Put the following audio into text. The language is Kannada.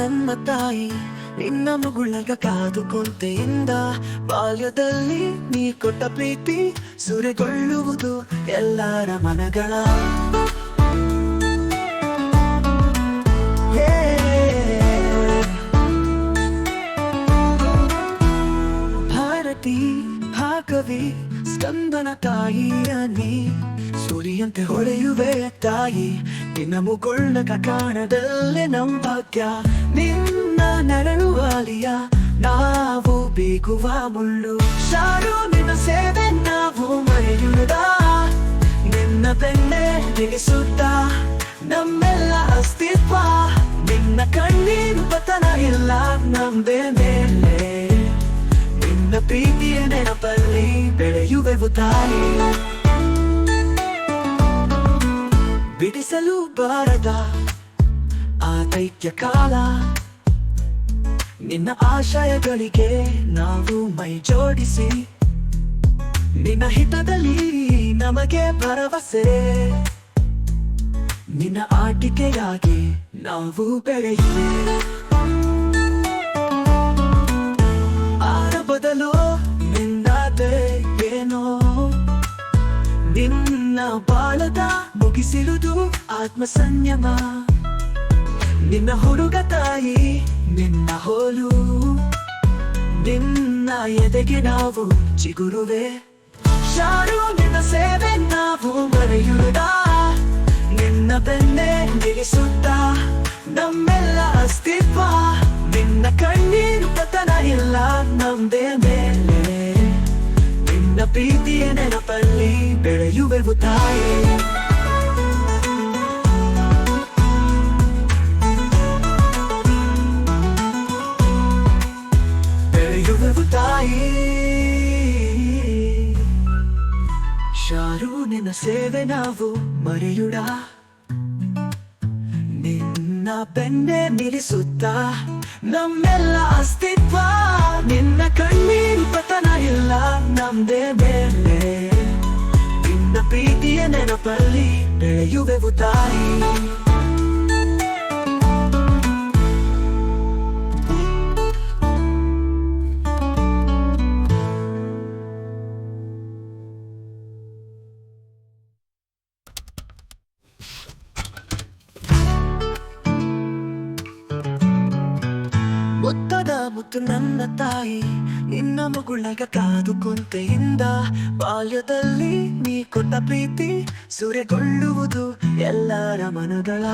ನನ್ನ ತಾಯಿ ನಿನ್ನ ಮಗುಳಗ ಕಾದುಕೊಂತೆಯಿಂದ ಬಾಲ್ಯದಲ್ಲಿ ನೀ ಕೊಟ್ಟ ಪ್ರೀತಿ ಸೂರೆಗೊಳ್ಳುವುದು ಎಲ್ಲರ ಮನಗಳ ಭಾರತಿ ಭಾಗವಿ ಸ್ಕಂದನ ತಾಯಿಯ ನೀ ಸೂರ್ಯಂತೆ ಹೊಳೆಯುವೆ ತಾಯಿ ನಿನ್ನ ಮುಗುಳ್ನ ಕಾಣದಲ್ಲೇ ನಮ್ಮ ಭಾಗ್ಯ ನಿನ್ನ ನೆರಳುವಾಲಿಯ ನಾವು ಬೀಗುವ ಮುಳ್ಳು ಶಾರು ನಿನ್ನ ಸೇವೆ ನಾವು ಮರೆಯುವುದ ನಿನ್ನ ಬೆನ್ನೆ ನಿಲ್ಲಿಸುತ್ತ ನಮ್ಮೆಲ್ಲ ಅಸ್ತಿತ್ವ ನಿನ್ನ ಕಣ್ಣೀರು ಪತನ ಇಲ್ಲ ನಮ್ದೇ ಮೇಲೆ ನಿನ್ನ ಪ್ರೀತಿಯ ನೆನಪಲ್ಲಿ ಬೆಳೆಯುವೆವು ತಾಯಿ ಬಿಡಿಸಲು ಬಾರದ ಆ ದೈತ್ಯ ಕಾಲ ನಿನ್ನ ಆಶಯಗಳಿಗೆ ನಾವು ಮೈ ಜೋಡಿಸಿ ನಿನ್ನ ಹಿತದಲ್ಲಿ ನಮಗೆ ಭರವಸೆ ನಿನ್ನ ಆಟಿಕೆಯಾಗಿ ನಾವು ಬೆಳೆಯುವೆ ಆರ ಬದಲು ನಿನ್ನದೇ ಏನೋ ನಿನ್ನ ಬಾಳದ ಮುಗಿಸಿರುವುದು ಆತ್ಮ ಸಂಯಮ ನಿನ್ನ ಹುಡುಗ ತಾಯಿ ನಿನ್ನ ಹೋಲು ನಿನ್ನ ಎದೆಗೆ ನಾವು ಚಿಗುರುವೆ ಶಾರು ನಿನ್ನ ಸೇವೆ ನಾವು ಮರೆಯುವುದ ನಿನ್ನ ಬೆನ್ನೆ ನಿಲ್ಲಿಸುತ್ತ ನಮ್ಮೆಲ್ಲ ಅಸ್ತಿತ್ವ ನಿನ್ನ ಕಣ್ಣೀರು ಪತನ ಇಲ್ಲ ನಮ್ದೇ ಮೇಲೆ ನಿನ್ನ ಪ್ರೀತಿಯ ನೆನಪಲ್ಲಿ ಬೆಳೆಯುವೆವು ತಾಯಿ ಬೆಳೆಯುವೆವು ತಾಯಿ ಶಾರು ನಿನ್ನ ಸೇವೆ ನಾವು ಮರೆಯುಡ ನಿನ್ನ ಬೆನ್ನೆ ನಿಲ್ಲಿಸುತ್ತ ನಮ್ಮೆಲ್ಲ ಅಸ್ತಿತ್ವ ನಿನ್ನ ಕಣ್ಣೀರು ಪತನ ಇಲ್ಲ ನಮ್ದೇ ಮೇಲೆ ನಿನ್ನ ಪ್ರೀತಿಯ ನೆನಪಲ್ಲಿ ಬೆಳೆಯುವೆವು ತಾಯಿ ಮುತ್ತದ ಮುತ್ತು ನನ್ನ ತಾಯಿ ನಿನ್ನ ಮಗುಳಗ ಕಾದುಕೊಂತೆಯಿಂದ ಬಾಲ್ಯದಲ್ಲಿ ನೀ ಕೊಟ್ಟ ಪ್ರೀತಿ ಸೂರೆಗೊಳ್ಳುವುದು ಎಲ್ಲರ ಮನಗಳ